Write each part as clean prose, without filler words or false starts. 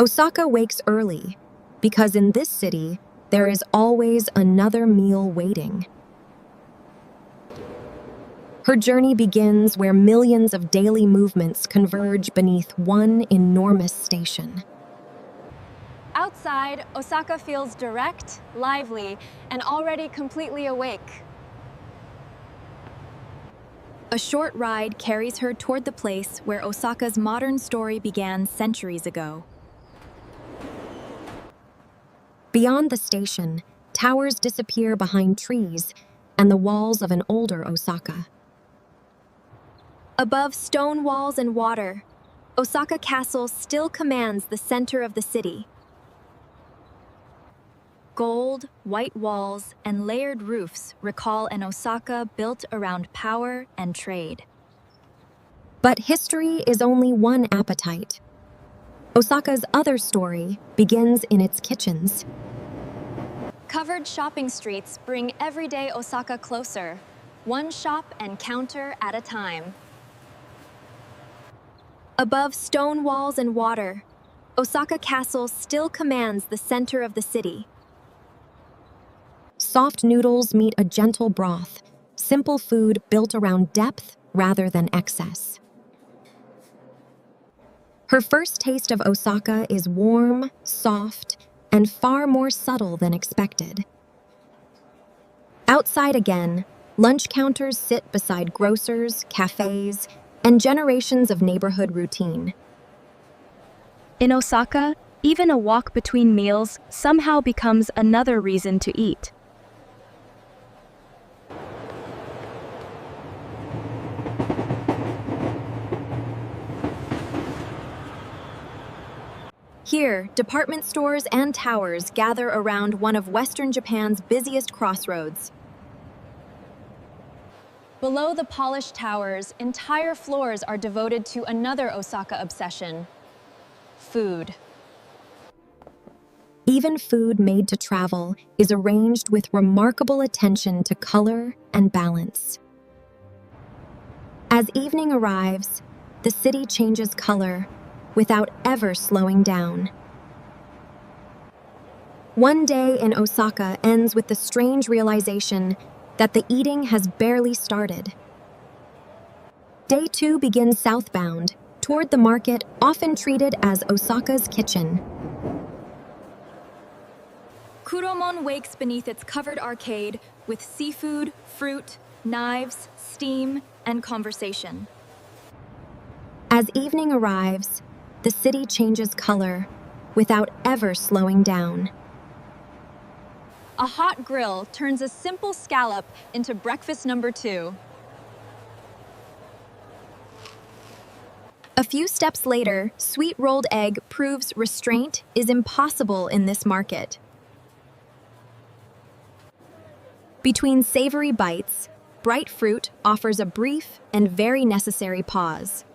Osaka wakes early because in this city, there is always another meal waiting. Her journey begins where millions of daily movements converge beneath one enormous station. Outside, Osaka feels direct, lively, and already completely awake. A short ride carries her toward the place where Osaka's modern story began centuries ago. Beyond the station, towers disappear behind trees and the walls of an older Osaka. Above stone walls and water, Osaka Castle still commands the center of the city. Gold, white walls, and layered roofs recall an Osaka built around power and trade. But history is only one appetite. Osaka's other story begins in its kitchens. Covered shopping streets bring everyday Osaka closer, one shop and counter at a time. Above stone walls and water, Osaka Castle still commands the center of the city. Soft noodles meet a gentle broth, simple food built around depth rather than excess. Her first taste of Osaka is warm, soft, and far more subtle than expected. Outside again, lunch counters sit beside grocers, cafes, and generations of neighborhood routine. In Osaka, even a walk between meals somehow becomes another reason to eat. Here, department stores and towers gather around one of Western Japan's busiest crossroads. Below the polished towers, entire floors are devoted to another Osaka obsession: food. Even food made to travel is arranged with remarkable attention to color and balance. As evening arrives, the city changes color without ever slowing down. One day in Osaka ends with the strange realization that the eating has barely started. Day 2 begins southbound, toward the market often treated as Osaka's kitchen. Kuromon wakes beneath its covered arcade with seafood, fruit, knives, steam, and conversation. As evening arrives, the city changes color without ever slowing down. A hot grill turns a simple scallop into breakfast number 2. A few steps later, sweet rolled egg proves restraint is impossible in this market. Between savory bites, bright fruit offers a brief and very necessary pause.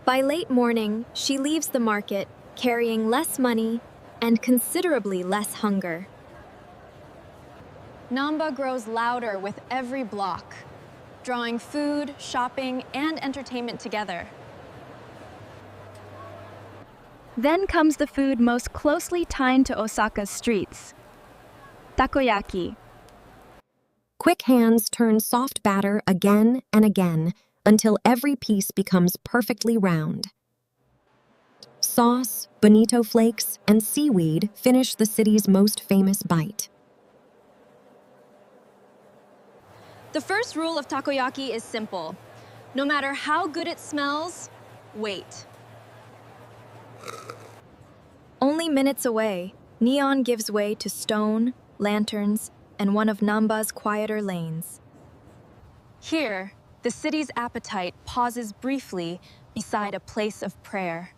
By late morning, she leaves the market, carrying less money and considerably less hunger. Namba grows louder with every block, drawing food, shopping, and entertainment together. Then comes the food most closely tied to Osaka's streets: takoyaki. Quick hands turn soft batter again and again until every piece becomes perfectly round. Sauce, bonito flakes, and seaweed finish the city's most famous bite. The first rule of takoyaki is simple. No matter how good it smells, wait. Only minutes away, neon gives way to stone, lanterns, and one of Namba's quieter lanes. Here, the city's appetite pauses briefly beside a place of prayer.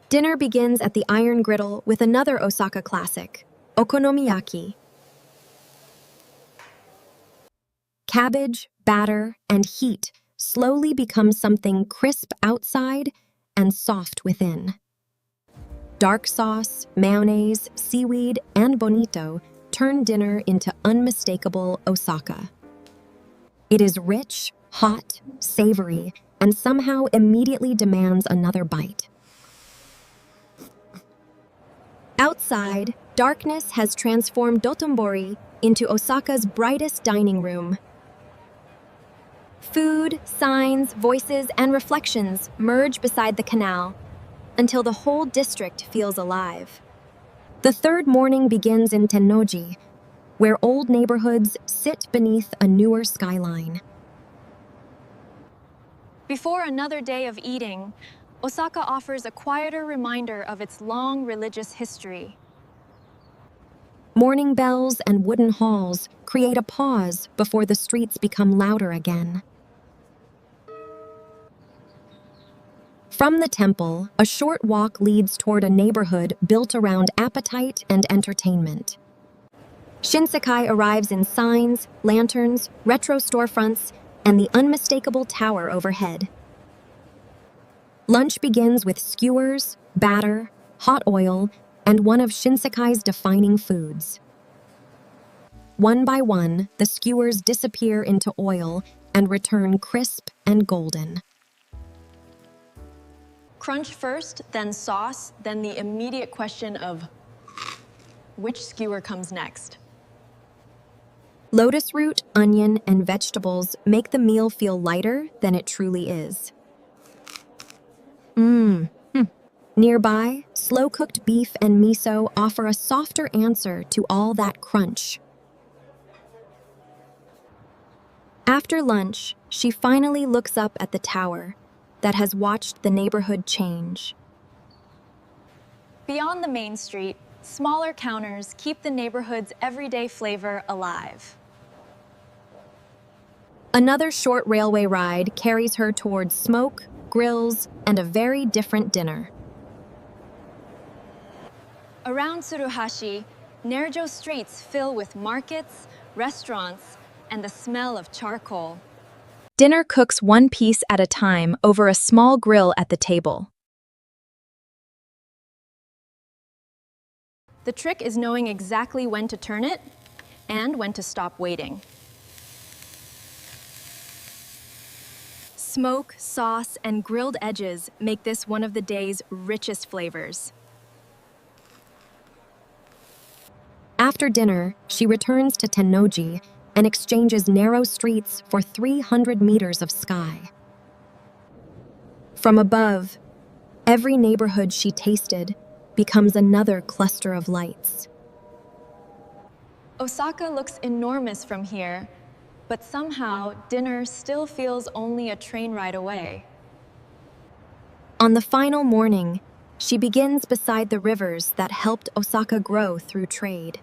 Dinner begins at the iron griddle with another Osaka classic, Okonomiyaki. Cabbage, batter, and heat slowly become something crisp outside and soft within. Dark sauce, mayonnaise, seaweed, and bonito turn dinner into unmistakable Osaka. It is rich, hot, savory, and somehow immediately demands another bite. Outside, darkness has transformed Dotonbori into Osaka's brightest dining room. Food, signs, voices, and reflections merge beside the canal until the whole district feels alive. The third morning begins in Tennoji, where old neighborhoods sit beneath a newer skyline. Before another day of eating, Osaka offers a quieter reminder of its long religious history. Morning bells and wooden halls create a pause before the streets become louder again. From the temple, a short walk leads toward a neighborhood built around appetite and entertainment. Shinsekai arrives in signs, lanterns, retro storefronts, and the unmistakable tower overhead. Lunch begins with skewers, batter, hot oil, and one of Shinsekai's defining foods. One by one, the skewers disappear into oil and return crisp and golden. Crunch first, then sauce, then the immediate question of which skewer comes next. Lotus root, onion, and vegetables make the meal feel lighter than it truly is. Nearby, slow-cooked beef and miso offer a softer answer to all that crunch. After lunch, she finally looks up at the tower that has watched the neighborhood change. Beyond the main street, smaller counters keep the neighborhood's everyday flavor alive. Another short railway ride carries her towards smoke, grills, and a very different dinner. Around Tsuruhashi, Nerjo streets fill with markets, restaurants, and the smell of charcoal. Dinner cooks one piece at a time over a small grill at the table. The trick is knowing exactly when to turn it and when to stop waiting. Smoke, sauce, and grilled edges make this one of the day's richest flavors. After dinner, she returns to Tennoji and exchanges narrow streets for 300 meters of sky. From above, every neighborhood she tasted becomes another cluster of lights. Osaka looks enormous from here, but somehow dinner still feels only a train ride away. On the final morning, she begins beside the rivers that helped Osaka grow through trade.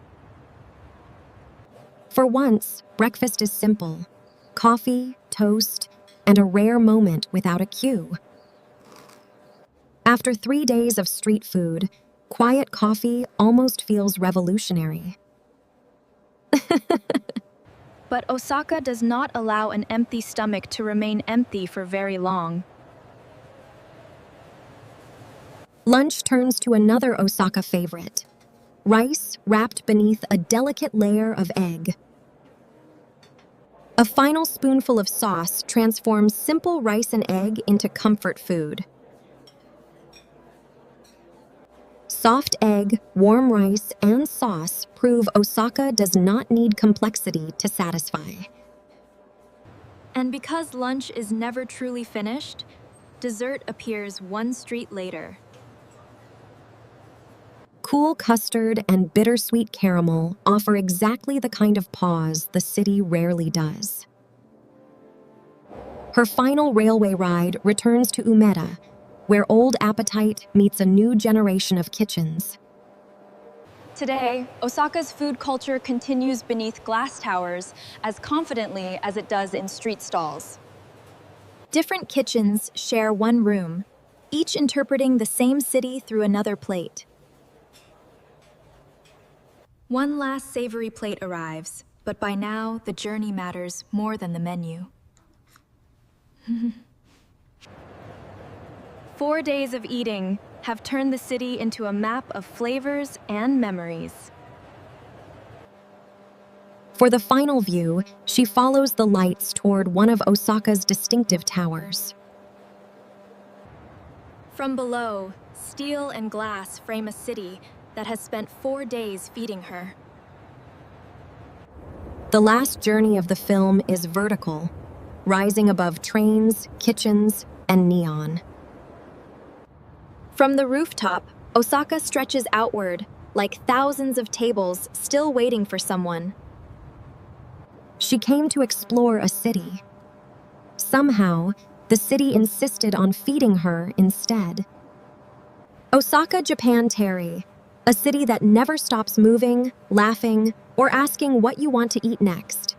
For once, breakfast is simple: coffee, toast, and a rare moment without a queue. After 3 days of street food, quiet coffee almost feels revolutionary. But Osaka does not allow an empty stomach to remain empty for very long. Lunch turns to another Osaka favorite: rice wrapped beneath a delicate layer of egg. A final spoonful of sauce transforms simple rice and egg into comfort food. Soft egg, warm rice, and sauce prove Osaka does not need complexity to satisfy. And because lunch is never truly finished, dessert appears one street later. Cool custard and bittersweet caramel offer exactly the kind of pause the city rarely does. Her final railway ride returns to Umeda, where old appetite meets a new generation of kitchens. Today, Osaka's food culture continues beneath glass towers as confidently as it does in street stalls. Different kitchens share one room, each interpreting the same city through another plate. One last savory plate arrives, but by now the journey matters more than the menu. 4 days of eating have turned the city into a map of flavors and memories. For the final view, she follows the lights toward one of Osaka's distinctive towers. From below, steel and glass frame a city that has spent 4 days feeding her. The last journey of the film is vertical, rising above trains, kitchens, and neon. From the rooftop, Osaka stretches outward, like thousands of tables still waiting for someone. She came to explore a city. Somehow, the city insisted on feeding her instead. Osaka, Japan Terry, a city that never stops moving, laughing, or asking what you want to eat next.